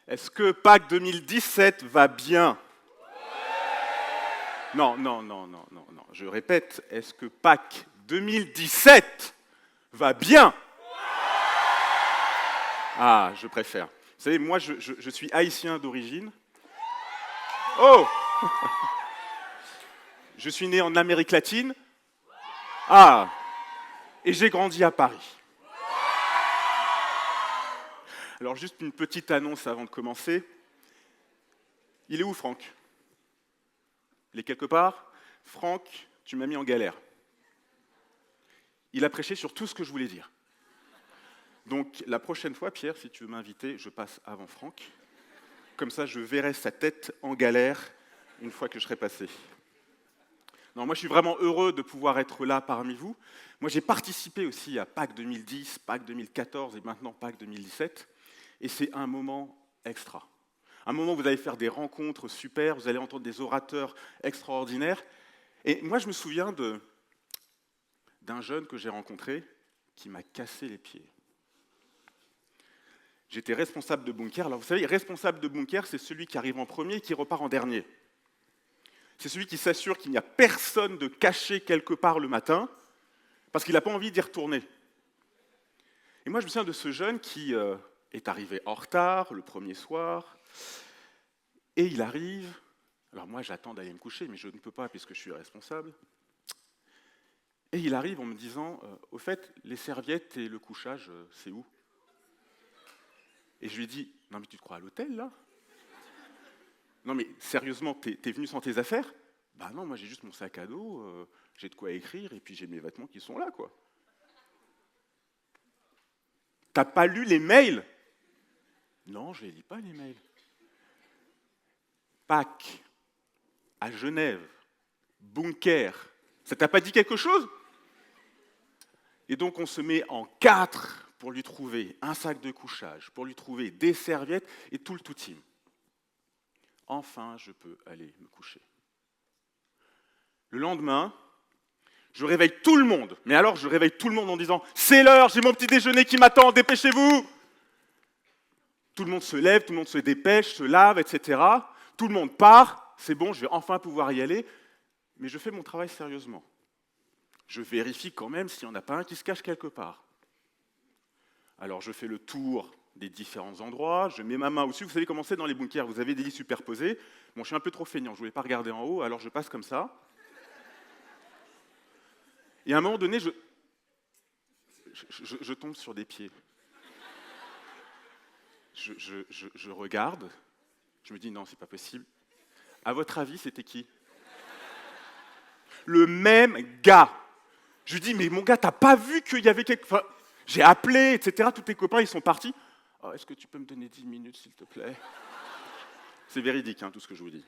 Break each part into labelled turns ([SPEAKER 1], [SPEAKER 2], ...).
[SPEAKER 1] Est-ce que Pâques 2017 va bien? Non, non, non, non, non, non. Je répète, est-ce que Pâques 2017 va bien? Ah, je préfère. Vous savez, moi, je suis haïtien d'origine. Oh! Je suis né en Amérique latine. Ah! Et j'ai grandi à Paris. Alors, juste une petite annonce avant de commencer. Il est où, Franck? Il est quelque part? Franck, tu m'as mis en galère. Il a prêché sur tout ce que je voulais dire. Donc, la prochaine fois, Pierre, si tu veux m'inviter, je passe avant Franck. Comme ça, je verrai sa tête en galère une fois que je serai passé. Non, moi, je suis vraiment heureux de pouvoir être là parmi vous. Moi, j'ai participé aussi à Pâques 2010, Pâques 2014 et maintenant Pâques 2017. Et c'est un moment extra. Un moment où vous allez faire des rencontres super, vous allez entendre des orateurs extraordinaires. Et moi, je me souviens d'un jeune que j'ai rencontré qui m'a cassé les pieds. J'étais responsable de bunker. Alors vous savez, responsable de bunker, c'est celui qui arrive en premier et qui repart en dernier. C'est celui qui s'assure qu'il n'y a personne de caché quelque part le matin, parce qu'il n'a pas envie d'y retourner. Et moi, je me souviens de ce jeune qui est arrivé en retard le premier soir, et il arrive. Alors moi, j'attends d'aller me coucher, mais je ne peux pas puisque je suis responsable. Et il arrive en me disant, au fait, les serviettes et le couchage, c'est où? Et je lui dis, non mais tu te crois à l'hôtel là? Non mais sérieusement, t'es venu sans tes affaires? Bah non, moi j'ai juste mon sac à dos, j'ai de quoi écrire et puis j'ai mes vêtements qui sont là quoi. T'as pas lu les mails? Non, je les lis pas les mails. Pâques, à Genève, bunker, ça t'a pas dit quelque chose? Et donc on se met en quatre pour lui trouver un sac de couchage, pour lui trouver des serviettes et tout le tout-team. Enfin, je peux aller me coucher. Le lendemain, je réveille tout le monde. Mais alors, je réveille tout le monde en disant « C'est l'heure, j'ai mon petit déjeuner qui m'attend, dépêchez-vous !» Tout le monde se lève, tout le monde se dépêche, se lave, etc. Tout le monde part, c'est bon, je vais enfin pouvoir y aller. Mais je fais mon travail sérieusement. Je vérifie quand même s'il n'y en a pas un qui se cache quelque part. Alors, je fais le tour des différents endroits, je mets ma main au-dessus. Vous savez comment c'est dans les bunkers, vous avez des lits superposés. Bon, je suis un peu trop feignant, je ne voulais pas regarder en haut, alors je passe comme ça. Et à un moment donné, je tombe sur des pieds. Je regarde, je me dis non, c'est pas possible. À votre avis, c'était qui? Le même gars. Je lui dis, mais mon gars, t'as pas vu qu'il y avait quelque... Enfin, j'ai appelé, etc. Tous tes copains, ils sont partis. Oh, est-ce que tu peux me donner 10 minutes, s'il te plaît? C'est véridique, hein, tout ce que je vous dis.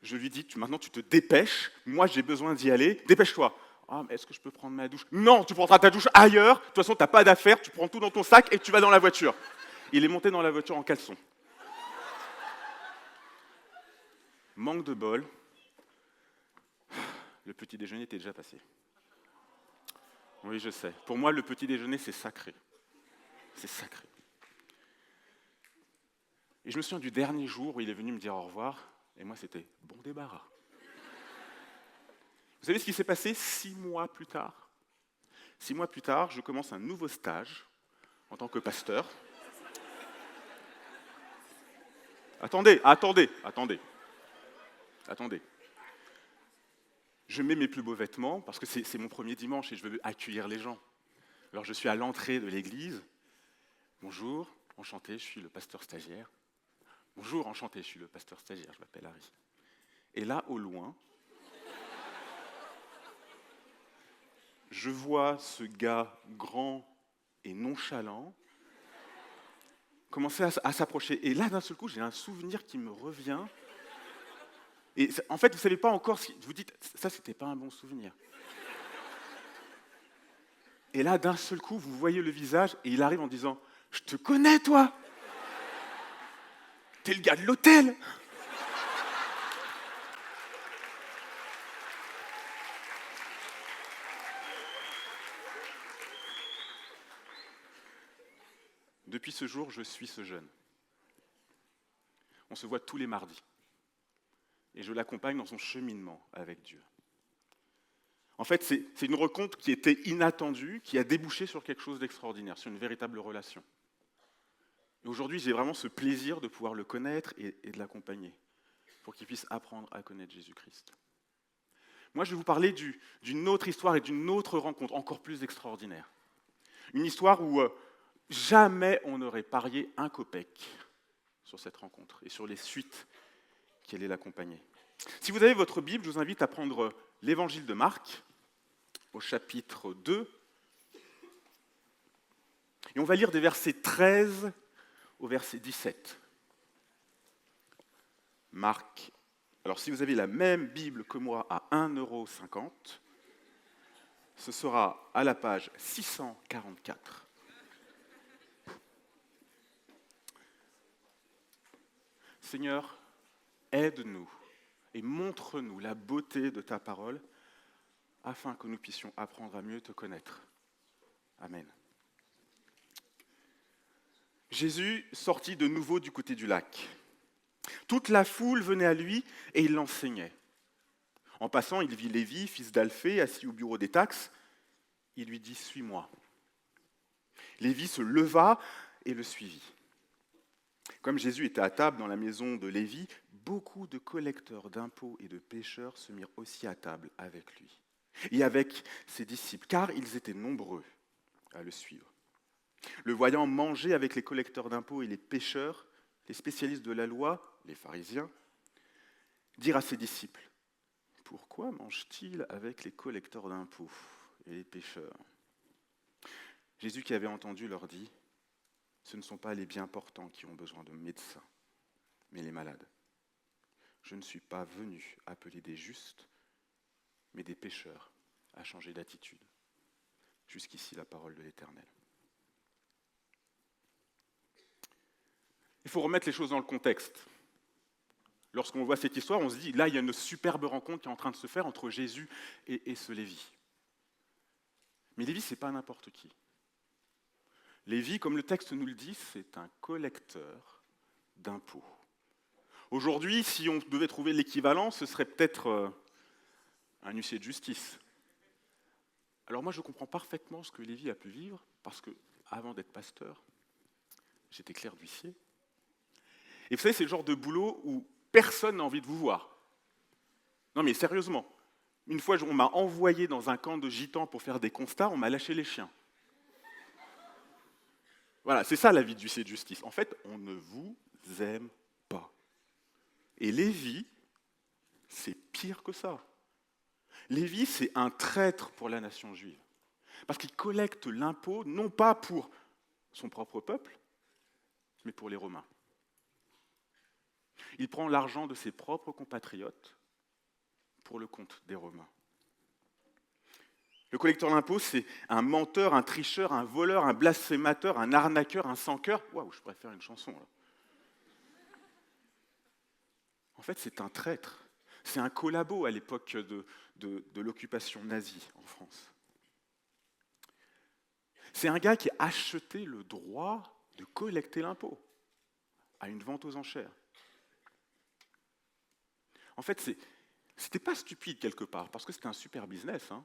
[SPEAKER 1] Je lui dis, maintenant tu te dépêches, moi j'ai besoin d'y aller, dépêche-toi. Ah, mais est-ce que je peux prendre ma douche? Non, tu prendras ta douche ailleurs, de toute façon t'as pas d'affaires, tu prends tout dans ton sac et tu vas dans la voiture. Il est monté dans la voiture en caleçon. Manque de bol, le petit déjeuner était déjà passé. Oui, je sais. Pour moi, le petit déjeuner, c'est sacré. C'est sacré. Et je me souviens du dernier jour où il est venu me dire au revoir, et moi c'était bon débarras. Vous savez ce qui s'est passé 6 mois plus tard? 6 mois plus tard, je commence un nouveau stage en tant que pasteur. Attendez. Je mets mes plus beaux vêtements, parce que c'est mon premier dimanche et je veux accueillir les gens. Alors je suis à l'entrée de l'église. Bonjour, enchanté, je suis le pasteur stagiaire. Bonjour, enchanté, je suis le pasteur stagiaire, je m'appelle Harry. Et là, au loin, je vois ce gars grand et nonchalant commencer à s'approcher. Et là, d'un seul coup, j'ai un souvenir qui me revient. Et en fait, vous ne savez pas encore, vous dites, ça, c'était pas un bon souvenir. Et là, d'un seul coup, vous voyez le visage, et il arrive en disant, je te connais, toi! T'es le gars de l'hôtel! depuis ce jour, je suis ce jeune. On se voit tous les mardis. Et je l'accompagne dans son cheminement avec Dieu. En fait, c'est une rencontre qui était inattendue, qui a débouché sur quelque chose d'extraordinaire, sur une véritable relation. Et aujourd'hui, j'ai vraiment ce plaisir de pouvoir le connaître et de l'accompagner, pour qu'il puisse apprendre à connaître Jésus-Christ. Moi, je vais vous parler d'une autre histoire et d'une autre rencontre encore plus extraordinaire. Une histoire où jamais on n'aurait parié un copec sur cette rencontre et sur les suites qui allaient l'accompagner. Si vous avez votre Bible, je vous invite à prendre l'évangile de Marc, au chapitre 2, et on va lire des versets 13 au verset 17. Marc. Alors si vous avez la même Bible que moi à 1,50 €, ce sera à la page 644. Seigneur, aide-nous et montre-nous la beauté de ta parole afin que nous puissions apprendre à mieux te connaître. Amen. Jésus sortit de nouveau du côté du lac. Toute la foule venait à lui et il l'enseignait. En passant, il vit Lévi, fils d'Alphée, assis au bureau des taxes. Il lui dit « Suis-moi ». Lévi se leva et le suivit. Comme Jésus était à table dans la maison de Lévi, beaucoup de collecteurs d'impôts et de pécheurs se mirent aussi à table avec lui et avec ses disciples, car ils étaient nombreux à le suivre. Le voyant manger avec les collecteurs d'impôts et les pécheurs, les spécialistes de la loi, les pharisiens, dirent à ses disciples, « Pourquoi mange-t-il avec les collecteurs d'impôts et les pécheurs ?» Jésus qui avait entendu leur dit, « Ce ne sont pas les bien portants qui ont besoin de médecins, mais les malades. Je ne suis pas venu appeler des justes, mais des pécheurs à changer d'attitude. » Jusqu'ici la parole de l'Éternel. Il faut remettre les choses dans le contexte. Lorsqu'on voit cette histoire, on se dit, là, il y a une superbe rencontre qui est en train de se faire entre Jésus et ce Lévi. Mais Lévi, ce n'est pas n'importe qui. Lévi, comme le texte nous le dit, c'est un collecteur d'impôts. Aujourd'hui, si on devait trouver l'équivalent, ce serait peut-être un huissier de justice. Alors moi, je comprends parfaitement ce que Lévi a pu vivre, parce que, avant d'être pasteur, j'étais clerc d'huissier. Et vous savez, c'est le genre de boulot où personne n'a envie de vous voir. Non mais sérieusement, une fois on m'a envoyé dans un camp de gitans pour faire des constats, on m'a lâché les chiens. Voilà, c'est ça la vie d'huissier de justice. En fait, on ne vous aime pas. Et Lévi, c'est pire que ça. Lévi, c'est un traître pour la nation juive. Parce qu'il collecte l'impôt, non pas pour son propre peuple, mais pour les Romains. Il prend l'argent de ses propres compatriotes pour le compte des Romains. Le collecteur d'impôts, c'est un menteur, un tricheur, un voleur, un blasphémateur, un arnaqueur, un sans-cœur. Waouh, je pourrais faire une chanson là. En fait, c'est un traître. C'est un collabo à l'époque de l'occupation nazie en France. C'est un gars qui a acheté le droit de collecter l'impôt à une vente aux enchères. En fait, c'était pas stupide quelque part, parce que c'était un super business. Hein.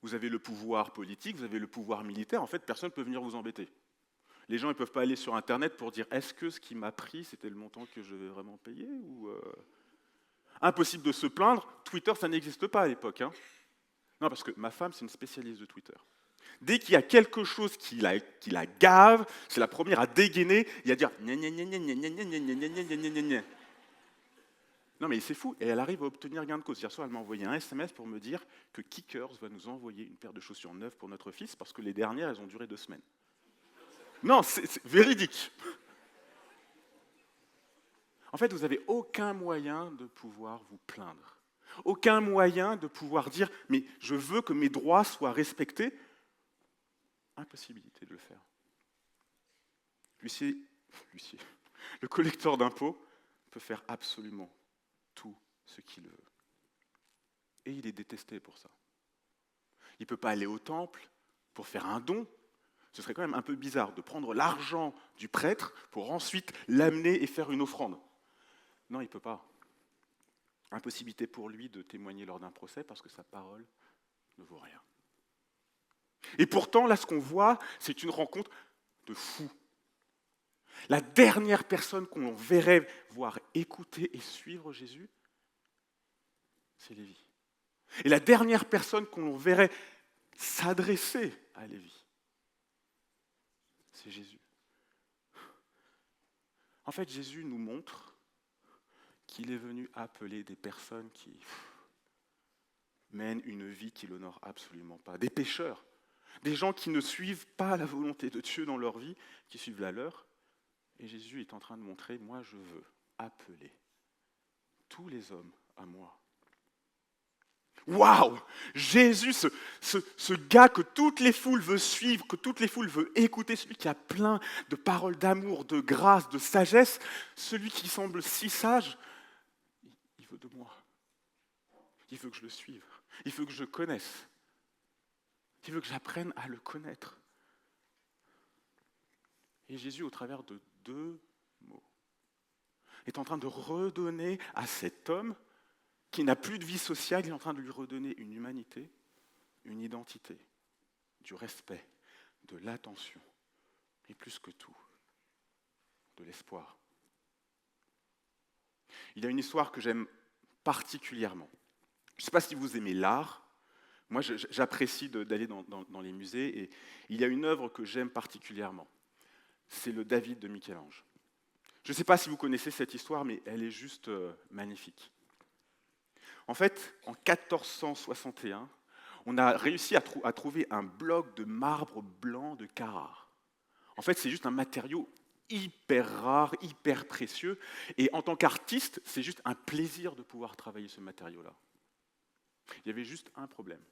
[SPEAKER 1] Vous avez le pouvoir politique, vous avez le pouvoir militaire, en fait, personne ne peut venir vous embêter. Les gens ne peuvent pas aller sur Internet pour dire « Est-ce que ce qui m'a pris, c'était le montant que je vais vraiment payer ?» ou Impossible de se plaindre, Twitter, ça n'existe pas à l'époque. Hein. Non, parce que ma femme, c'est une spécialiste de Twitter. Dès qu'il y a quelque chose qui la gave, c'est la première à dégainer et à dire « Gna gna gna gna gna gna gna gna gna gna gna gna ». Non mais c'est fou, et elle arrive à obtenir gain de cause. Hier soir, elle m'a envoyé un SMS pour me dire que Kickers va nous envoyer une paire de chaussures neuves pour notre fils parce que les dernières, elles ont duré 2 semaines. Non, c'est véridique. En fait, vous n'avez aucun moyen de pouvoir vous plaindre. Aucun moyen de pouvoir dire « mais je veux que mes droits soient respectés ». Impossibilité de le faire. L'huissier, le collecteur d'impôts peut faire absolument tout ce qu'il veut. Et il est détesté pour ça. Il ne peut pas aller au temple pour faire un don. Ce serait quand même un peu bizarre de prendre l'argent du prêtre pour ensuite l'amener et faire une offrande. Non, il ne peut pas. Impossibilité pour lui de témoigner lors d'un procès parce que sa parole ne vaut rien. Et pourtant, là, ce qu'on voit, c'est une rencontre de fous. La dernière personne qu'on verrait voir écouter et suivre Jésus, c'est Lévi. Et la dernière personne qu'on verrait s'adresser à Lévi, c'est Jésus. En fait, Jésus nous montre qu'il est venu appeler des personnes qui mènent une vie qui l'honore absolument pas, des pécheurs, des gens qui ne suivent pas la volonté de Dieu dans leur vie, qui suivent la leur. Et Jésus est en train de montrer, moi je veux appeler tous les hommes à moi. Waouh! Jésus, ce gars que toutes les foules veulent suivre, que toutes les foules veulent écouter, celui qui a plein de paroles d'amour, de grâce, de sagesse, celui qui semble si sage, il veut de moi. Il veut que je le suive. Il veut que je le connaisse. Il veut que j'apprenne à le connaître. Et Jésus, au travers de 2 mots, est en train de redonner à cet homme qui n'a plus de vie sociale, il est en train de lui redonner une humanité, une identité, du respect, de l'attention, et plus que tout, de l'espoir. Il y a une histoire que j'aime particulièrement. Je ne sais pas si vous aimez l'art. Moi, j'apprécie d'aller dans les musées, et il y a une œuvre que j'aime particulièrement. C'est le David de Michel-Ange. Je ne sais pas si vous connaissez cette histoire, mais elle est juste magnifique. En fait, en 1461, on a réussi à trouver un bloc de marbre blanc de Carrare. En fait, c'est juste un matériau hyper rare, hyper précieux, et en tant qu'artiste, c'est juste un plaisir de pouvoir travailler ce matériau-là. Il y avait juste un problème.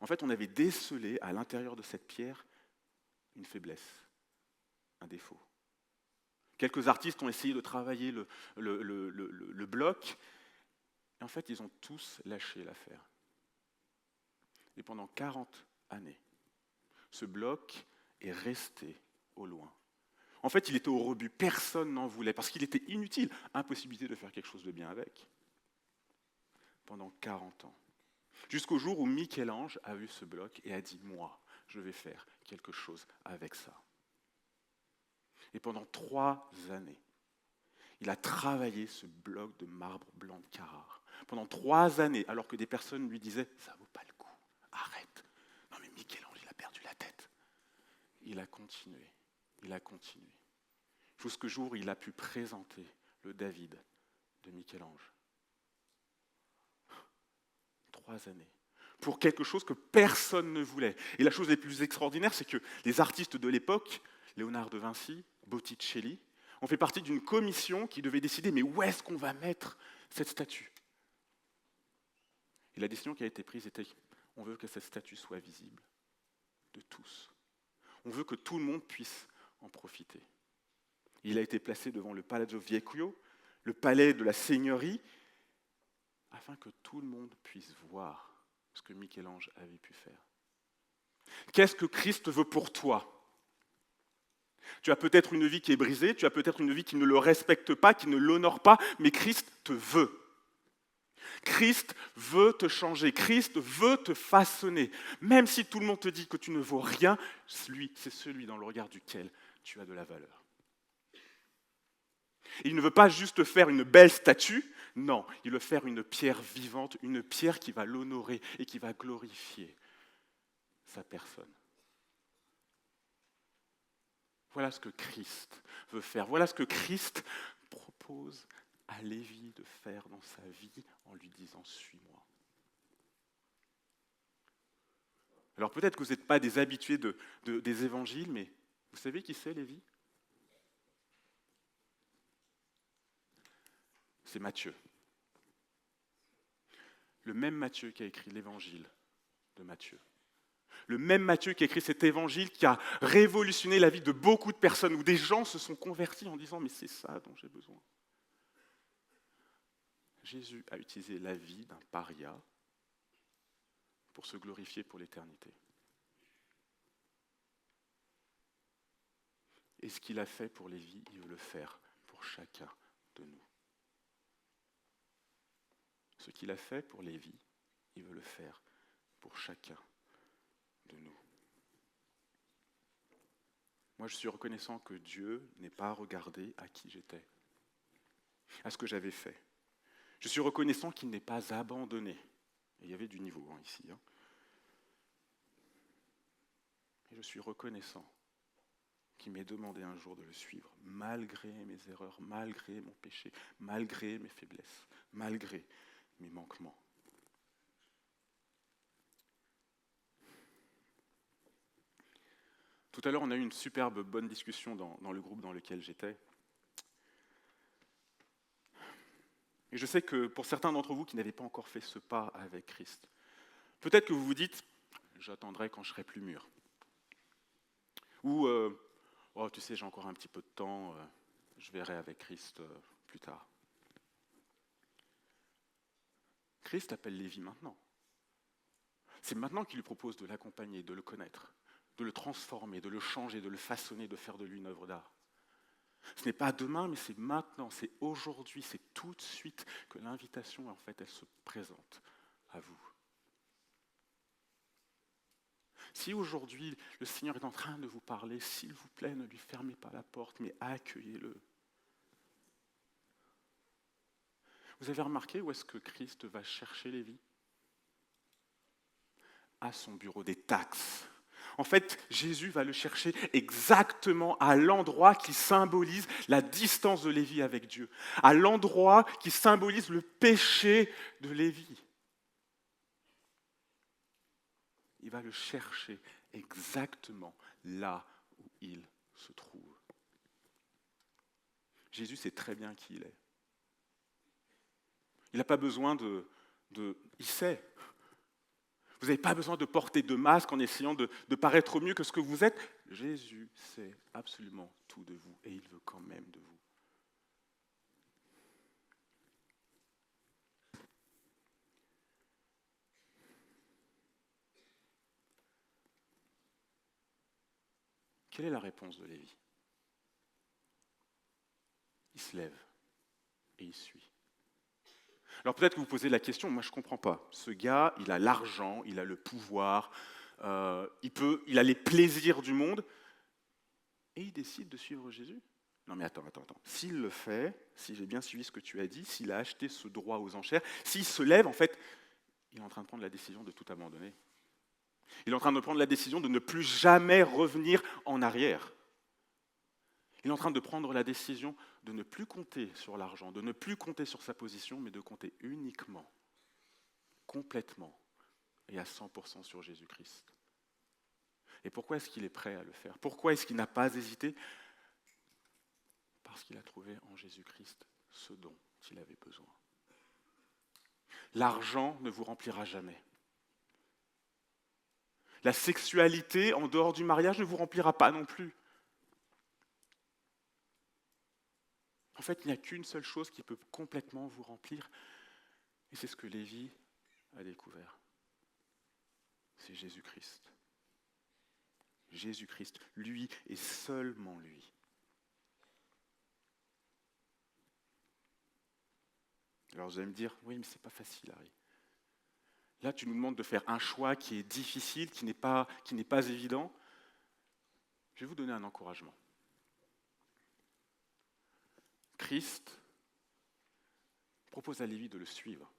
[SPEAKER 1] En fait, on avait décelé à l'intérieur de cette pierre une faiblesse, un défaut. Quelques artistes ont essayé de travailler le bloc, et en fait, ils ont tous lâché l'affaire. Et pendant 40 années, ce bloc est resté au loin. En fait, il était au rebut, personne n'en voulait, parce qu'il était inutile, impossibilité de faire quelque chose de bien avec. Pendant 40 ans. Jusqu'au jour où Michel-Ange a vu ce bloc et a dit « Moi, je vais faire quelque chose avec ça ». Et pendant 3 années, il a travaillé ce bloc de marbre blanc de Carrare. Pendant 3 années, alors que des personnes lui disaient « Ça ne vaut pas le coup, arrête ». Non mais Michel-Ange, il a perdu la tête. Il a continué, il a continué. Jusqu'au jour où il a pu présenter le David de Michel-Ange. 3 années. Pour quelque chose que personne ne voulait. Et la chose la plus extraordinaire, c'est que les artistes de l'époque, Léonard de Vinci, Botticelli, ont fait partie d'une commission qui devait décider mais où est-ce qu'on va mettre cette statue. Et la décision qui a été prise était on veut que cette statue soit visible de tous. On veut que tout le monde puisse en profiter. Il a été placé devant le Palazzo Vecchio, le palais de la seigneurie, afin que tout le monde puisse voir ce que Michel-Ange avait pu faire. Qu'est-ce que Christ veut pour toi ? Tu as peut-être une vie qui est brisée, tu as peut-être une vie qui ne le respecte pas, qui ne l'honore pas, mais Christ te veut. Christ veut te changer, Christ veut te façonner. Même si tout le monde te dit que tu ne vaux rien, c'est celui dans le regard duquel tu as de la valeur. Il ne veut pas juste faire une belle statue, non, il veut faire une pierre vivante, une pierre qui va l'honorer et qui va glorifier sa personne. Voilà ce que Christ veut faire, voilà ce que Christ propose à Lévi de faire dans sa vie en lui disant « Suis-moi ». Alors peut-être que vous n'êtes pas des habitués des évangiles, mais vous savez qui c'est Lévi ? C'est Matthieu. Le même Matthieu qui a écrit l'évangile de Matthieu. Le même Matthieu qui a écrit cet évangile qui a révolutionné la vie de beaucoup de personnes, où des gens se sont convertis en disant « Mais c'est ça dont j'ai besoin ». Jésus a utilisé la vie d'un paria pour se glorifier pour l'éternité. Et ce qu'il a fait pour Lévi, il veut le faire pour chacun de nous. Ce qu'il a fait pour Lévi, il veut le faire pour chacun de nous. Moi, je suis reconnaissant que Dieu n'ait pas regardé à qui j'étais, à ce que j'avais fait. Je suis reconnaissant qu'il n'ait pas abandonné. Et il y avait du niveau ici. Et je suis reconnaissant qu'il m'ait demandé un jour de le suivre, malgré mes erreurs, malgré mon péché, malgré mes faiblesses, malgré mes manquements. Tout à l'heure, on a eu une superbe bonne discussion dans le groupe dans lequel j'étais. Et je sais que pour certains d'entre vous qui n'avaient pas encore fait ce pas avec Christ, peut-être que vous vous dites, j'attendrai quand je serai plus mûr. Ou, oh, tu sais, j'ai encore un petit peu de temps, je verrai avec Christ plus tard. Christ appelle Lévi maintenant. C'est maintenant qu'il lui propose de l'accompagner, de le connaître, de le transformer, de le changer, de le façonner, de faire de lui une œuvre d'art. Ce n'est pas demain, mais c'est maintenant, c'est aujourd'hui, c'est tout de suite que l'invitation, en fait, elle se présente à vous. Si aujourd'hui, le Seigneur est en train de vous parler, s'il vous plaît, ne lui fermez pas la porte, mais accueillez-le. Vous avez remarqué où est-ce que Christ va chercher Lévi ? À son bureau des taxes. En fait, Jésus va le chercher exactement à l'endroit qui symbolise la distance de Lévi avec Dieu, à l'endroit qui symbolise le péché de Lévi. Il va le chercher exactement là où il se trouve. Jésus sait très bien qui il est. Il n'a pas besoin il sait. Vous n'avez pas besoin de porter de masque en essayant de paraître mieux que ce que vous êtes. Jésus sait absolument tout de vous et il veut quand même de vous. Quelle est la réponse de Lévi ? Il se lève et il suit. Alors peut-être que vous posez la question, moi je ne comprends pas. Ce gars, il a l'argent, il a le pouvoir, il a les plaisirs du monde, et il décide de suivre Jésus ? Non mais attends. S'il le fait, si j'ai bien suivi ce que tu as dit, s'il a acheté ce droit aux enchères, s'il se lève, en fait, il est en train de prendre la décision de tout abandonner. Il est en train de prendre la décision de ne plus jamais revenir en arrière. Il est en train de prendre la décision de ne plus compter sur l'argent, de ne plus compter sur sa position, mais de compter uniquement, complètement et à 100% sur Jésus-Christ. Et pourquoi est-ce qu'il est prêt à le faire ? Pourquoi est-ce qu'il n'a pas hésité ? Parce qu'il a trouvé en Jésus-Christ ce dont il avait besoin. L'argent ne vous remplira jamais. La sexualité en dehors du mariage ne vous remplira pas non plus. En fait, il n'y a qu'une seule chose qui peut complètement vous remplir, et c'est ce que Lévi a découvert. C'est Jésus-Christ. Jésus-Christ, lui et seulement lui. Alors vous allez me dire, oui, mais c'est pas facile, Harry. Là, tu nous demandes de faire un choix qui est difficile, qui n'est pas évident. Je vais vous donner un encouragement. Christ propose à Lévi de le suivre.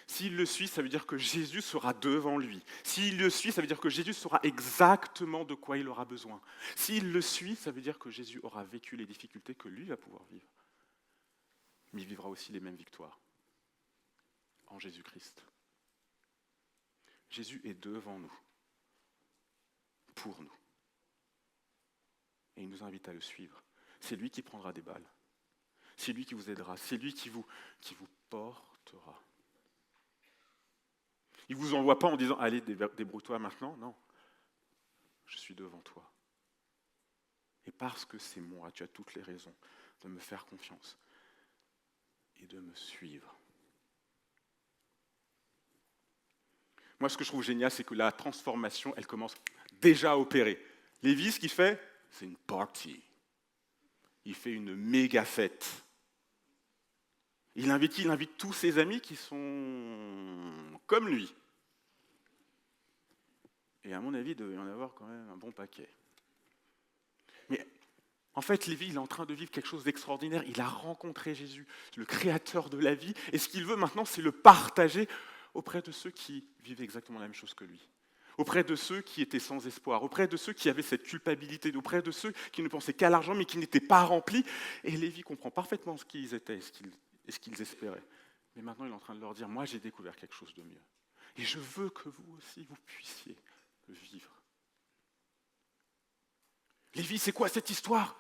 [SPEAKER 1] S'il le suit, ça veut dire que Jésus sera devant lui. S'il le suit, ça veut dire que Jésus saura exactement de quoi il aura besoin. S'il le suit, ça veut dire que Jésus aura vécu les difficultés que lui va pouvoir vivre. Mais il vivra aussi les mêmes victoires en Jésus-Christ. Jésus est devant nous, pour nous. Et il nous invite à le suivre. C'est lui qui prendra des balles. C'est lui qui vous aidera. C'est lui qui vous portera. Il ne vous envoie pas en disant « Allez, débrouille-toi maintenant ». Non. Je suis devant toi. Et parce que c'est moi, tu as toutes les raisons de me faire confiance et de me suivre. Moi, ce que je trouve génial, c'est que la transformation, elle commence déjà à opérer. Lévi, ce qu'il fait, c'est une party. Il fait une méga fête. Il invite qui? Il invite tous ses amis qui sont comme lui. Et à mon avis, il devait y en avoir quand même un bon paquet. Mais en fait, Lévi, il est en train de vivre quelque chose d'extraordinaire. Il a rencontré Jésus, le créateur de la vie. Et ce qu'il veut maintenant, c'est le partager auprès de ceux qui vivaient exactement la même chose que lui. Auprès de ceux qui étaient sans espoir, auprès de ceux qui avaient cette culpabilité, auprès de ceux qui ne pensaient qu'à l'argent mais qui n'étaient pas remplis. Et Lévi comprend parfaitement ce qu'ils étaient et ce qu'ils espéraient. Mais maintenant, il est en train de leur dire, moi j'ai découvert quelque chose de mieux. Et je veux que vous aussi, vous puissiez le vivre. Lévi, c'est quoi cette histoire?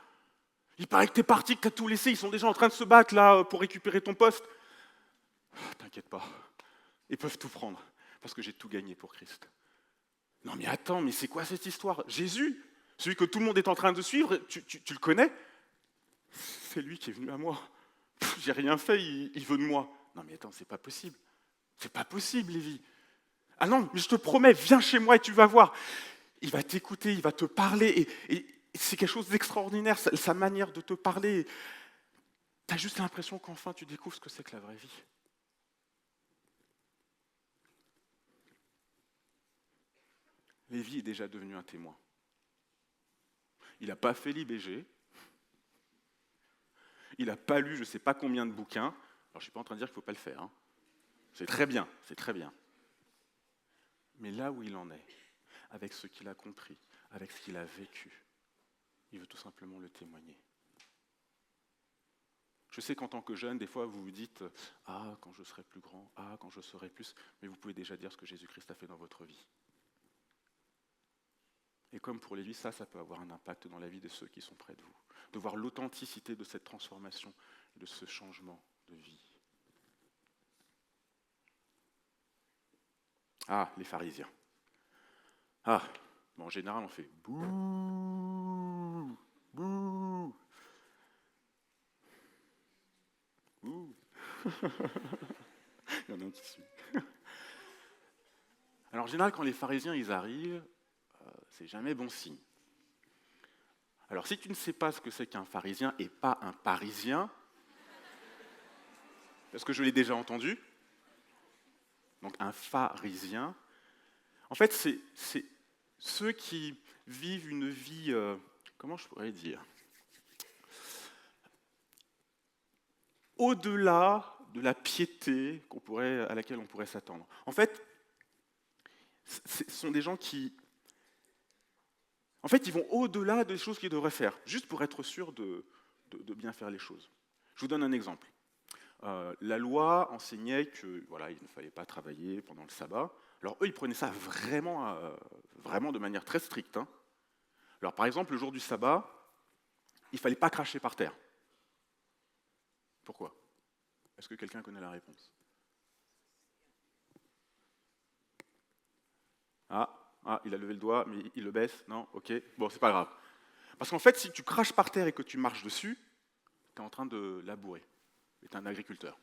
[SPEAKER 1] Il paraît que t'es parti, que t'as tout laissé, ils sont déjà en train de se battre là pour récupérer ton poste. T'inquiète pas, ils peuvent tout prendre, parce que j'ai tout gagné pour Christ. Non mais attends, mais c'est quoi cette histoire? Jésus, celui que tout le monde est en train de suivre, tu le connais? C'est lui qui est venu à moi. J'ai rien fait, il veut de moi. Non mais attends, c'est pas possible. C'est pas possible, Lévi. Ah non, mais je te promets, viens chez moi et tu vas voir. Il va t'écouter, il va te parler, et c'est quelque chose d'extraordinaire, sa manière de te parler. Tu as juste l'impression qu'enfin tu découvres ce que c'est que la vraie vie. Lévi est déjà devenu un témoin. Il n'a pas fait l'IBG, il n'a pas lu je ne sais pas combien de bouquins. Alors je ne suis pas en train de dire qu'il ne faut pas le faire. Hein. C'est très bien, c'est très bien. Mais là où il en est, avec ce qu'il a compris, avec ce qu'il a vécu, il veut tout simplement le témoigner. Je sais qu'en tant que jeune, des fois, vous vous dites « Ah, quand je serai plus grand, ah, quand je serai plus… » Mais vous pouvez déjà dire ce que Jésus-Christ a fait dans votre vie. Et comme pour Lévi, ça peut avoir un impact dans la vie de ceux qui sont près de vous. De voir l'authenticité de cette transformation, de ce changement de vie. Ah, les pharisiens. Ah, bon, en général, on fait « Bouh ! Bouh ! Bouh !» Il y en a un qui suit. Alors en général, quand les pharisiens ils arrivent, c'est jamais bon signe. Alors si tu ne sais pas ce que c'est qu'un pharisien et pas un parisien, parce que je l'ai déjà entendu, donc un pharisien, en fait c'est ceux qui vivent une vie, comment je pourrais dire, au-delà de la piété à laquelle on pourrait s'attendre. En fait, ce sont des gens qui… En fait, ils vont au-delà des choses qu'ils devraient faire, juste pour être sûrs de bien faire les choses. Je vous donne un exemple. La loi enseignait que voilà, il ne fallait pas travailler pendant le sabbat. Alors eux, ils prenaient ça vraiment, vraiment de manière très stricte. Hein. Alors par exemple, le jour du sabbat, il ne fallait pas cracher par terre. Pourquoi? Est-ce que quelqu'un connaît la réponse? Ah, il a levé le doigt, mais il le baisse. Non, ok, bon, c'est pas grave. Parce qu'en fait, si tu craches par terre et que tu marches dessus, tu es en train de labourer. Tu es un agriculteur.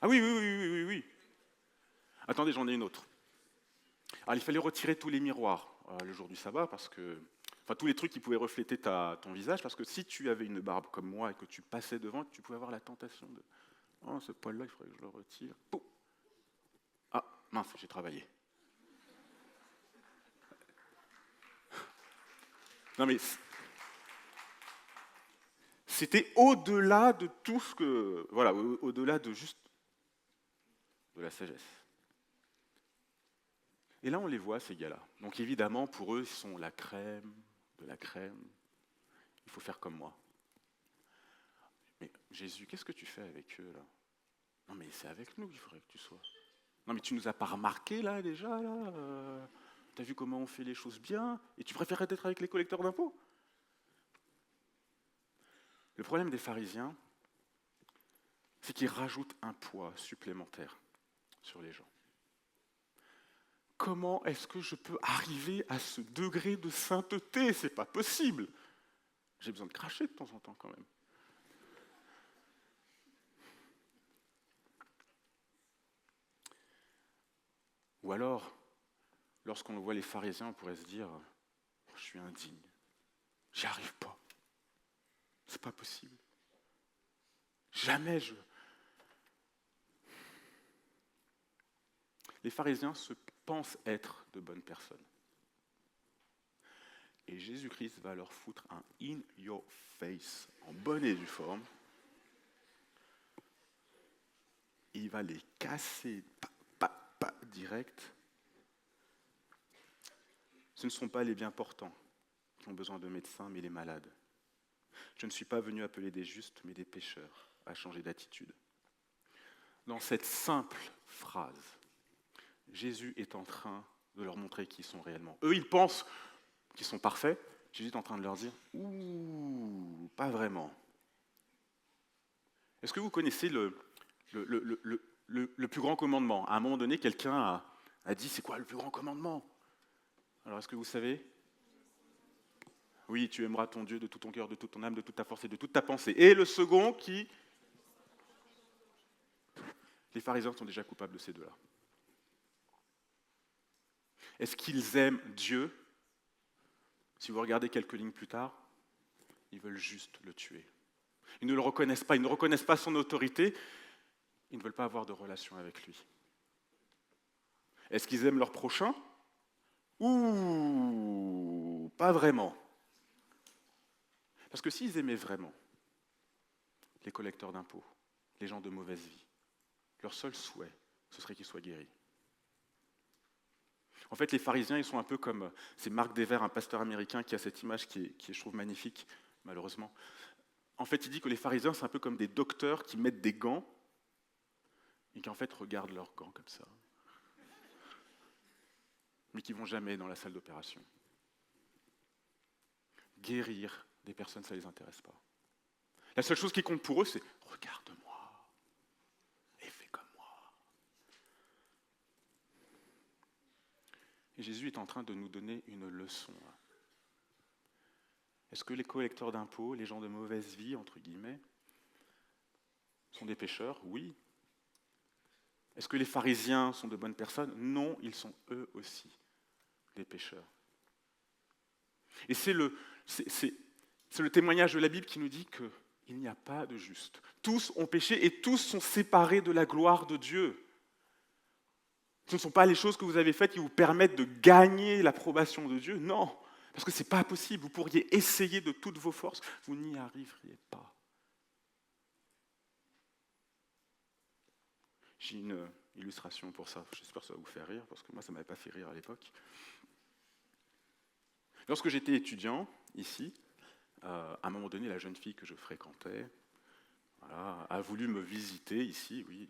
[SPEAKER 1] Ah oui. Attendez, j'en ai une autre. Alors, il fallait retirer tous les miroirs le jour du sabbat, parce que, enfin, tous les trucs qui pouvaient refléter ton visage, parce que si tu avais une barbe comme moi et que tu passais devant, tu pouvais avoir la tentation de « Oh, ce poil-là, il faudrait que je le retire. » Pouf. Ah, mince, j'ai travaillé. Non mais, c'était au-delà de tout ce que… Voilà, au-delà de juste de la sagesse. Et là, on les voit, ces gars-là. Donc évidemment, pour eux, ils sont la crème de la crème. Il faut faire comme moi. Mais Jésus, qu'est-ce que tu fais avec eux, là? Non, mais c'est avec nous qu'il faudrait que tu sois. Non, mais tu nous as pas remarqué, là, déjà, là T'as vu comment on fait les choses bien? Et tu préférerais être avec les collecteurs d'impôts? Le problème des pharisiens, c'est qu'ils rajoutent un poids supplémentaire sur les gens. Comment est-ce que je peux arriver à ce degré de sainteté? C'est pas possible. J'ai besoin de cracher de temps en temps quand même. Ou alors, lorsqu'on voit les pharisiens, on pourrait se dire, je suis indigne, j'y arrive pas, c'est pas possible. Jamais je... Les pharisiens se pensent être de bonnes personnes. Et Jésus-Christ va leur foutre un in your face, en bonne et due forme. Il va les casser, direct. Ce ne sont pas les bien portants qui ont besoin de médecins, mais les malades. Je ne suis pas venu appeler des justes, mais des pécheurs à changer d'attitude. Dans cette simple phrase, Jésus est en train de leur montrer qui ils sont réellement. Eux, ils pensent qu'ils sont parfaits. Jésus est en train de leur dire « Ouh, pas vraiment ». Est-ce que vous connaissez le plus grand commandement? À un moment donné, quelqu'un a dit « C'est quoi le plus grand commandement ?» Alors, est-ce que vous savez? Oui, tu aimeras ton Dieu de tout ton cœur, de toute ton âme, de toute ta force et de toute ta pensée. Et le second qui... Les pharisiens sont déjà coupables de ces deux-là. Est-ce qu'ils aiment Dieu? Si vous regardez quelques lignes plus tard, ils veulent juste le tuer. Ils ne le reconnaissent pas, ils ne reconnaissent pas son autorité, ils ne veulent pas avoir de relation avec lui. Est-ce qu'ils aiment leur prochain? Ouh, pas vraiment. Parce que s'ils aimaient vraiment les collecteurs d'impôts, les gens de mauvaise vie, leur seul souhait, ce serait qu'ils soient guéris. En fait, les pharisiens, ils sont un peu comme... C'est Marc Dever, un pasteur américain, qui a cette image qui est, je trouve, magnifique, malheureusement. En fait, il dit que les pharisiens, c'est un peu comme des docteurs qui mettent des gants et qui, en fait, regardent leurs gants comme ça, mais qui ne vont jamais dans la salle d'opération. Guérir des personnes, ça ne les intéresse pas. La seule chose qui compte pour eux, c'est « regarde-moi et fais comme moi ». Et Jésus est en train de nous donner une leçon. Est-ce que les collecteurs d'impôts, les gens de mauvaise vie, entre guillemets, sont des pécheurs? Oui. Est-ce que les pharisiens sont de bonnes personnes? Non, ils sont eux aussi des pécheurs. Et c'est le témoignage de la Bible qui nous dit qu'il n'y a pas de juste. Tous ont péché et tous sont séparés de la gloire de Dieu. Ce ne sont pas les choses que vous avez faites qui vous permettent de gagner l'approbation de Dieu. Non, parce que ce n'est pas possible. Vous pourriez essayer de toutes vos forces, vous n'y arriveriez pas. J'ai une illustration pour ça. J'espère que ça va vous faire rire, parce que moi, ça ne m'avait pas fait rire à l'époque. Lorsque j'étais étudiant, ici, à un moment donné, la jeune fille que je fréquentais a voulu me visiter ici, oui.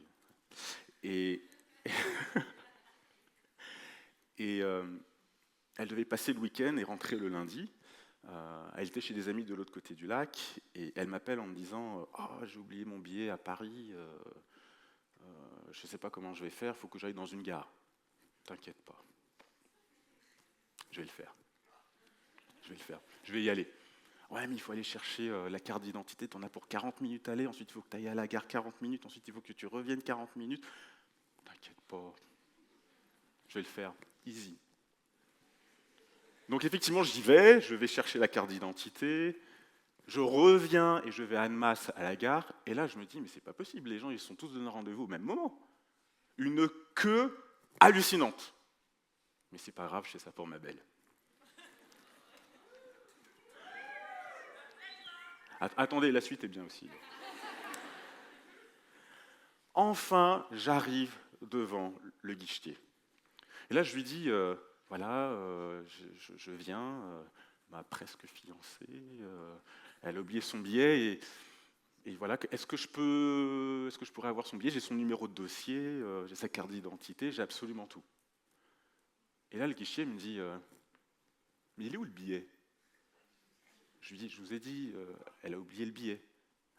[SPEAKER 1] Et elle devait passer le week-end et rentrer le lundi. Elle était chez des amis de l'autre côté du lac, et elle m'appelle en me disant « Oh, j'ai oublié mon billet à Paris, je ne sais pas comment je vais faire, il faut que j'aille dans une gare. » T'inquiète pas, je vais le faire. Je vais y aller. Ouais, mais il faut aller chercher la carte d'identité, tu en as pour 40 minutes à aller, ensuite il faut que tu ailles à la gare 40 minutes, ensuite il faut que tu reviennes 40 minutes. T'inquiète pas, je vais le faire, easy. Donc effectivement, j'y vais, je vais chercher la carte d'identité, je reviens et je vais à Annemasse à la gare, et là je me dis, mais c'est pas possible, les gens ils sont tous donnés rendez-vous au même moment. Une queue hallucinante. Mais c'est pas grave, je fais ça pour ma belle. Attendez, la suite est bien aussi. Enfin, j'arrive devant le guichetier. Et là, je lui dis, je viens, ma presque fiancée, elle a oublié son billet, et voilà, est-ce que je pourrais avoir son billet? J'ai son numéro de dossier, j'ai sa carte d'identité, j'ai absolument tout. Et là, le guichetier me dit, mais il est où le billet? Je lui dis, je vous ai dit, elle a oublié le billet.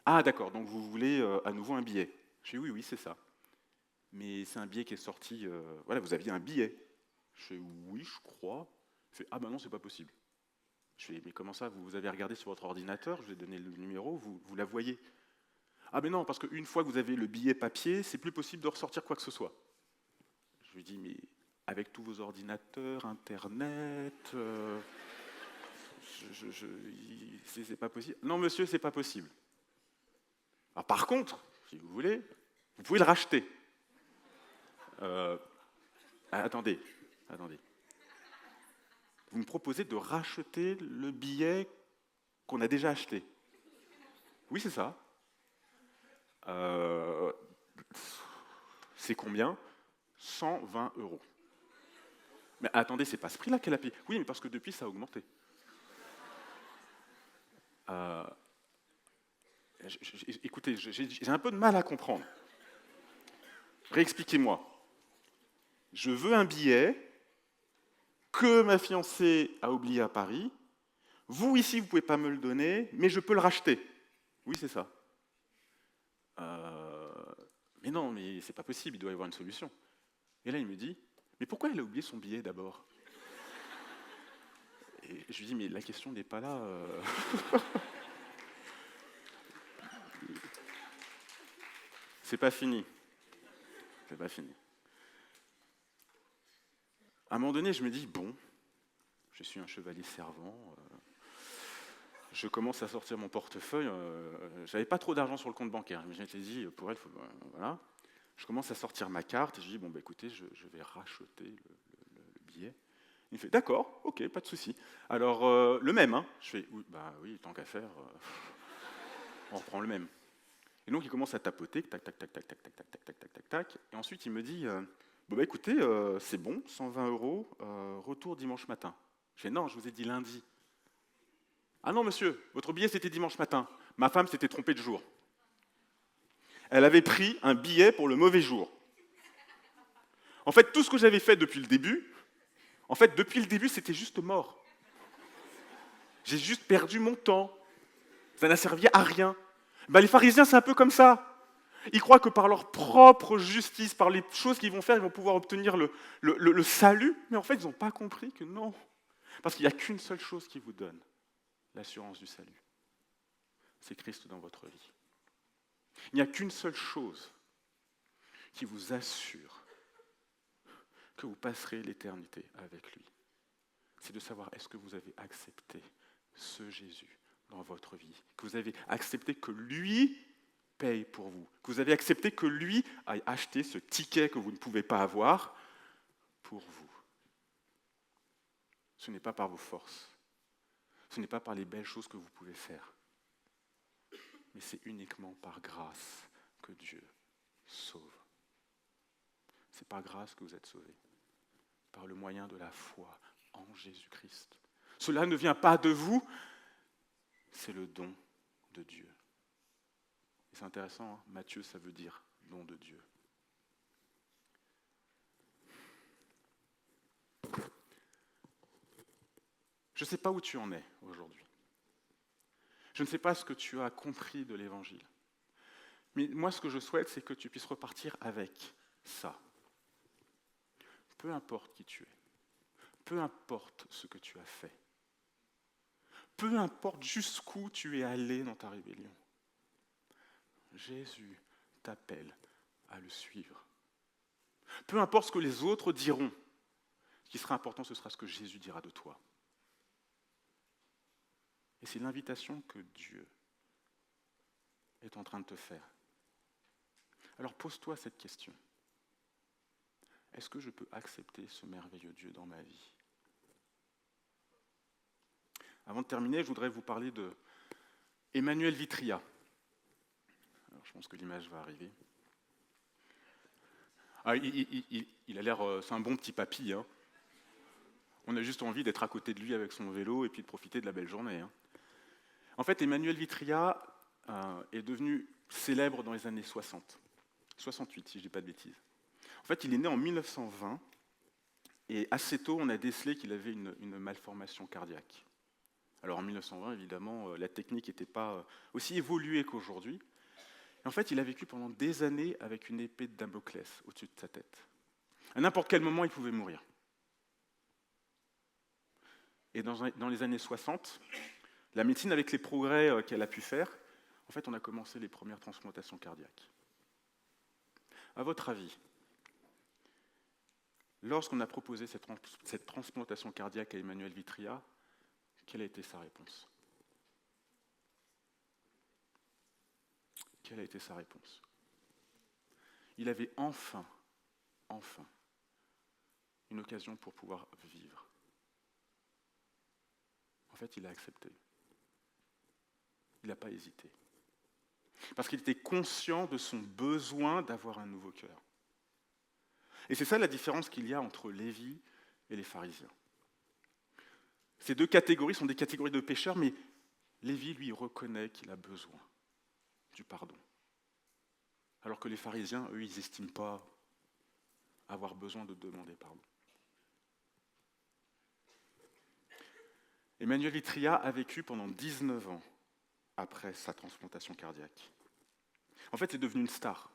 [SPEAKER 1] Ah d'accord, donc vous voulez à nouveau un billet? Je dis oui, c'est ça. Mais c'est un billet qui est sorti, voilà, vous aviez un billet. Je dis oui, je crois. Il fait, ah ben non, c'est pas possible. Je dis, mais comment ça, vous avez regardé sur votre ordinateur, je vous ai donné le numéro, vous la voyez? Ah ben non, parce qu'une fois que vous avez le billet papier, c'est plus possible de ressortir quoi que ce soit. Je lui dis, mais avec tous vos ordinateurs, Internet. C'est pas possible. Non, monsieur, c'est pas possible. Alors, par contre, si vous voulez, vous pouvez le racheter. Attendez. Vous me proposez de racheter le billet qu'on a déjà acheté. Oui, c'est ça. C'est combien? 120 €. Mais attendez, c'est pas ce prix-là qu'elle a payé. Oui, mais parce que depuis, ça a augmenté. Écoutez, j'ai un peu de mal à comprendre. Réexpliquez-moi. Je veux un billet que ma fiancée a oublié à Paris. Vous, ici, vous ne pouvez pas me le donner, mais je peux le racheter. Oui, c'est ça. Mais non, mais c'est pas possible, il doit y avoir une solution. Et là, il me dit, mais pourquoi elle a oublié son billet d'abord? Et je lui dis, mais la question n'est pas là. C'est pas fini. C'est pas fini. À un moment donné, je me dis, bon, je suis un chevalier servant. Je commence à sortir mon portefeuille. J'avais pas trop d'argent sur le compte bancaire. Mais je m'étais dit, pour elle, voilà. Je commence à sortir ma carte et je dis, bon, bah, écoutez, je vais racheter le billet. Il me fait, d'accord, ok, pas de souci. Alors, le même, hein. Je fais, oui, bah oui, tant qu'à faire, on reprend le même. Et donc, il commence à tapoter, tac, tac, tac, tac, tac, tac, tac, tac, tac, tac, tac, tac. Et ensuite, il me dit, bon, bah écoutez, c'est bon, 120 €, retour dimanche matin. Je fais, non, je vous ai dit lundi. Ah non, monsieur, votre billet, c'était dimanche matin. Ma femme s'était trompée de jour. Elle avait pris un billet pour le mauvais jour. En fait, tout ce que j'avais fait depuis le début, c'était juste mort. J'ai juste perdu mon temps. Ça n'a servi à rien. Ben, les pharisiens, c'est un peu comme ça. Ils croient que par leur propre justice, par les choses qu'ils vont faire, ils vont pouvoir obtenir le salut. Mais en fait, ils n'ont pas compris que non. Parce qu'il n'y a qu'une seule chose qui vous donne l'assurance du salut. C'est Christ dans votre vie. Il n'y a qu'une seule chose qui vous assure que vous passerez l'éternité avec lui. C'est de savoir, est-ce que vous avez accepté ce Jésus dans votre vie? Que vous avez accepté que lui paye pour vous? Que vous avez accepté que lui aille acheter ce ticket que vous ne pouvez pas avoir pour vous? Ce n'est pas par vos forces. Ce n'est pas par les belles choses que vous pouvez faire. Mais c'est uniquement par grâce que Dieu sauve. C'est par grâce que vous êtes sauvés. Par le moyen de la foi en Jésus-Christ. Cela ne vient pas de vous, c'est le don de Dieu. Et c'est intéressant, hein? Matthieu, ça veut dire don de Dieu. Je ne sais pas où tu en es aujourd'hui. Je ne sais pas ce que tu as compris de l'Évangile. Mais moi, ce que je souhaite, c'est que tu puisses repartir avec ça. Peu importe qui tu es. Peu importe ce que tu as fait. Peu importe jusqu'où tu es allé dans ta rébellion. Jésus t'appelle à le suivre. Peu importe ce que les autres diront. Ce qui sera important, ce sera ce que Jésus dira de toi. Et c'est l'invitation que Dieu est en train de te faire. Alors pose-toi cette question. Est-ce que je peux accepter ce merveilleux Dieu dans ma vie? Avant de terminer, je voudrais vous parler de Emmanuel Vitria. Alors, je pense que l'image va arriver. Ah, il a l'air, c'est un bon petit papy. Hein. On a juste envie d'être à côté de lui avec son vélo et puis de profiter de la belle journée. Hein. En fait, Emmanuel Vitria est devenu célèbre dans les années 60. 68, si je ne dis pas de bêtises. En fait, il est né en 1920 et assez tôt, on a décelé qu'il avait une malformation cardiaque. Alors en 1920, évidemment, la technique n'était pas aussi évoluée qu'aujourd'hui. Et en fait, il a vécu pendant des années avec une épée de Damoclès au-dessus de sa tête. À n'importe quel moment, il pouvait mourir. Et dans les années 60, la médecine, avec les progrès qu'elle a pu faire, en fait, on a commencé les premières transplantations cardiaques. À votre avis, Lorsqu'on a proposé cette transplantation cardiaque à Emmanuel Vitria, quelle a été sa réponse? Quelle a été sa réponse? Il avait enfin, une occasion pour pouvoir vivre. En fait, il a accepté. Il n'a pas hésité. Parce qu'il était conscient de son besoin d'avoir un nouveau cœur. Et c'est ça la différence qu'il y a entre Lévi et les pharisiens. Ces deux catégories sont des catégories de pécheurs, mais Lévi, lui, reconnaît qu'il a besoin du pardon. Alors que les pharisiens, eux, ils n'estiment pas avoir besoin de demander pardon. Emmanuel Vitria a vécu pendant 19 ans après sa transplantation cardiaque. En fait, c'est devenu une star.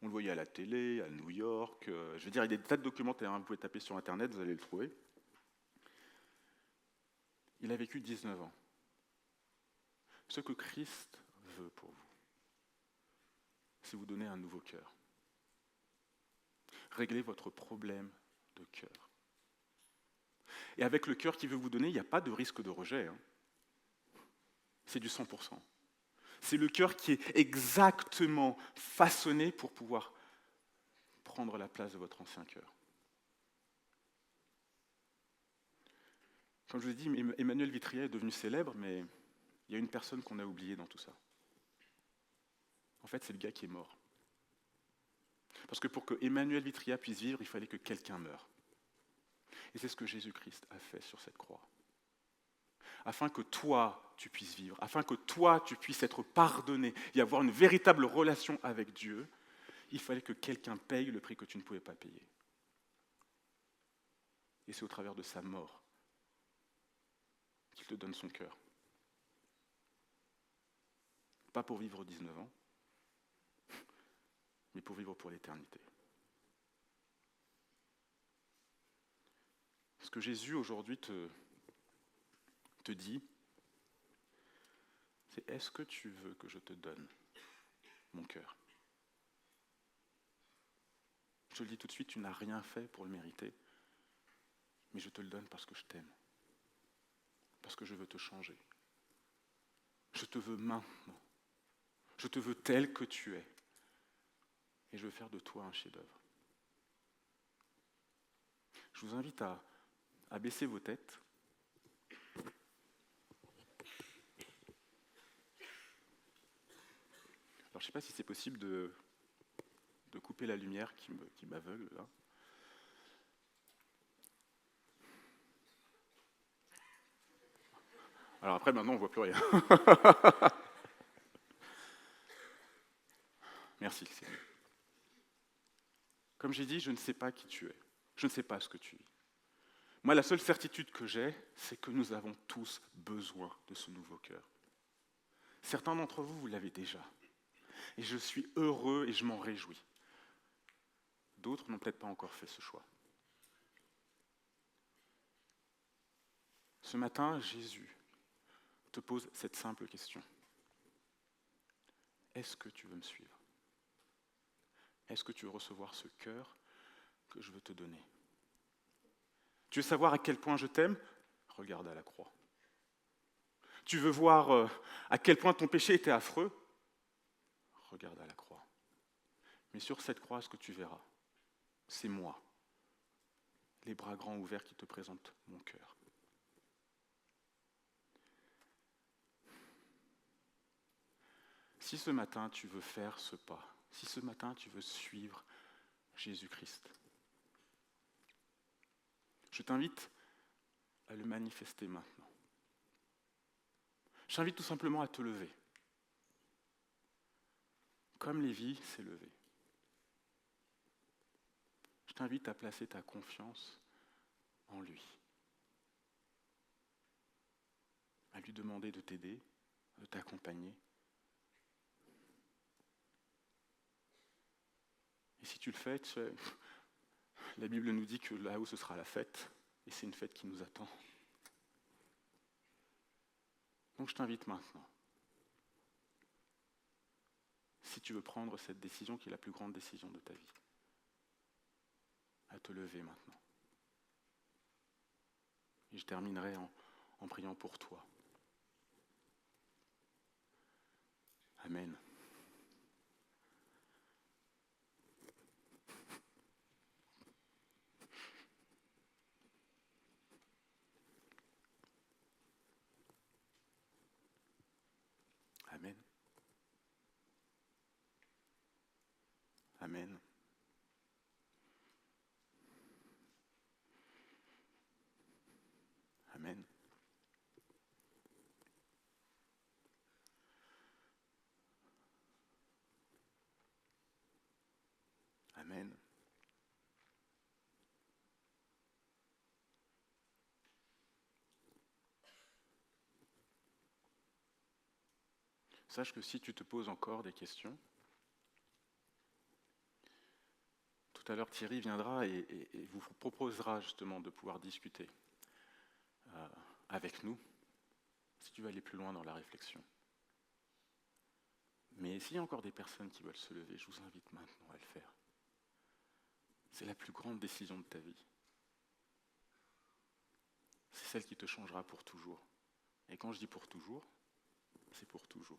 [SPEAKER 1] On le voyait à la télé, à New York. Je veux dire, il y a des tas de documentaires, hein, vous pouvez taper sur Internet, vous allez le trouver. Il a vécu 19 ans. Ce que Christ veut pour vous, c'est vous donner un nouveau cœur. Régler votre problème de cœur. Et avec le cœur qu'il veut vous donner, il n'y a pas de risque de rejet. Hein. C'est du 100%. C'est le cœur qui est exactement façonné pour pouvoir prendre la place de votre ancien cœur. Comme je vous ai dit, Emmanuel Vitria est devenu célèbre, mais il y a une personne qu'on a oubliée dans tout ça. En fait, c'est le gars qui est mort. Parce que pour que Emmanuel Vitria puisse vivre, il fallait que quelqu'un meure. Et c'est ce que Jésus-Christ a fait sur cette croix. Afin que toi, tu puisses vivre, afin que toi, tu puisses être pardonné et avoir une véritable relation avec Dieu, il fallait que quelqu'un paye le prix que tu ne pouvais pas payer. Et c'est au travers de sa mort qu'il te donne son cœur. Pas pour vivre 19 ans, mais pour vivre pour l'éternité. Ce que Jésus aujourd'hui te dit, c'est: est-ce que tu veux que je te donne mon cœur? Je te le dis tout de suite, tu n'as rien fait pour le mériter, mais je te le donne parce que je t'aime, parce que je veux te changer. Je te veux maintenant. Je te veux tel que tu es. Et je veux faire de toi un chef-d'œuvre. Je vous invite à baisser vos têtes. Alors, je ne sais pas si c'est possible de couper la lumière qui m'aveugle là. Alors après, maintenant, on ne voit plus rien. Merci, Seigneur. Comme j'ai dit, je ne sais pas qui tu es. Je ne sais pas ce que tu es. Moi, la seule certitude que j'ai, c'est que nous avons tous besoin de ce nouveau cœur. Certains d'entre vous, vous l'avez déjà. Et je suis heureux et je m'en réjouis. D'autres n'ont peut-être pas encore fait ce choix. Ce matin, Jésus te pose cette simple question. Est-ce que tu veux me suivre? Est-ce que tu veux recevoir ce cœur que je veux te donner? Tu veux savoir à quel point je t'aime? Regarde à la croix. Tu veux voir à quel point ton péché était affreux? Regarde à la croix. Mais sur cette croix, ce que tu verras, c'est moi, les bras grands ouverts qui te présentent mon cœur. Si ce matin tu veux faire ce pas, si ce matin tu veux suivre Jésus-Christ, je t'invite à le manifester maintenant. Je t'invite tout simplement à te lever. Comme Lévi s'est levé. Je t'invite à placer ta confiance en lui. À lui demander de t'aider, de t'accompagner. Et si tu le fais, tu sais, la Bible nous dit que là-haut ce sera la fête, et c'est une fête qui nous attend. Donc je t'invite maintenant, si tu veux prendre cette décision qui est la plus grande décision de ta vie, à te lever maintenant. Et je terminerai en priant pour toi. Amen. Amen. Amen. Amen. Amen. Sache que si tu te poses encore des questions, tout à l'heure Thierry viendra et vous proposera justement de pouvoir discuter avec nous, si tu veux aller plus loin dans la réflexion. Mais s'il y a encore des personnes qui veulent se lever, je vous invite maintenant à le faire. C'est la plus grande décision de ta vie. C'est celle qui te changera pour toujours. Et quand je dis pour toujours, c'est pour toujours.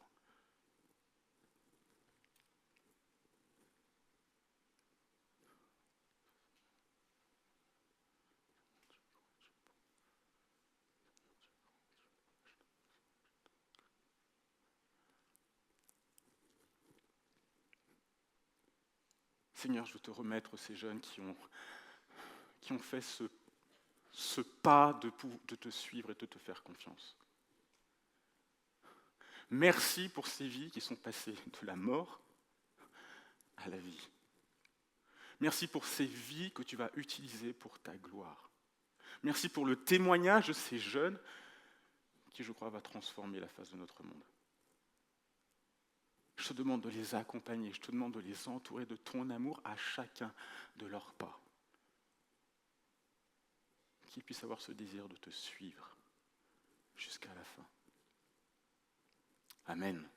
[SPEAKER 1] Seigneur, je veux te remettre ces jeunes qui ont fait ce pas de te suivre et de te faire confiance. Merci pour ces vies qui sont passées de la mort à la vie. Merci pour ces vies que tu vas utiliser pour ta gloire. Merci pour le témoignage de ces jeunes qui, je crois, va transformer la face de notre monde. Je te demande de les accompagner, je te demande de les entourer de ton amour à chacun de leurs pas. Qu'ils puissent avoir ce désir de te suivre jusqu'à la fin. Amen.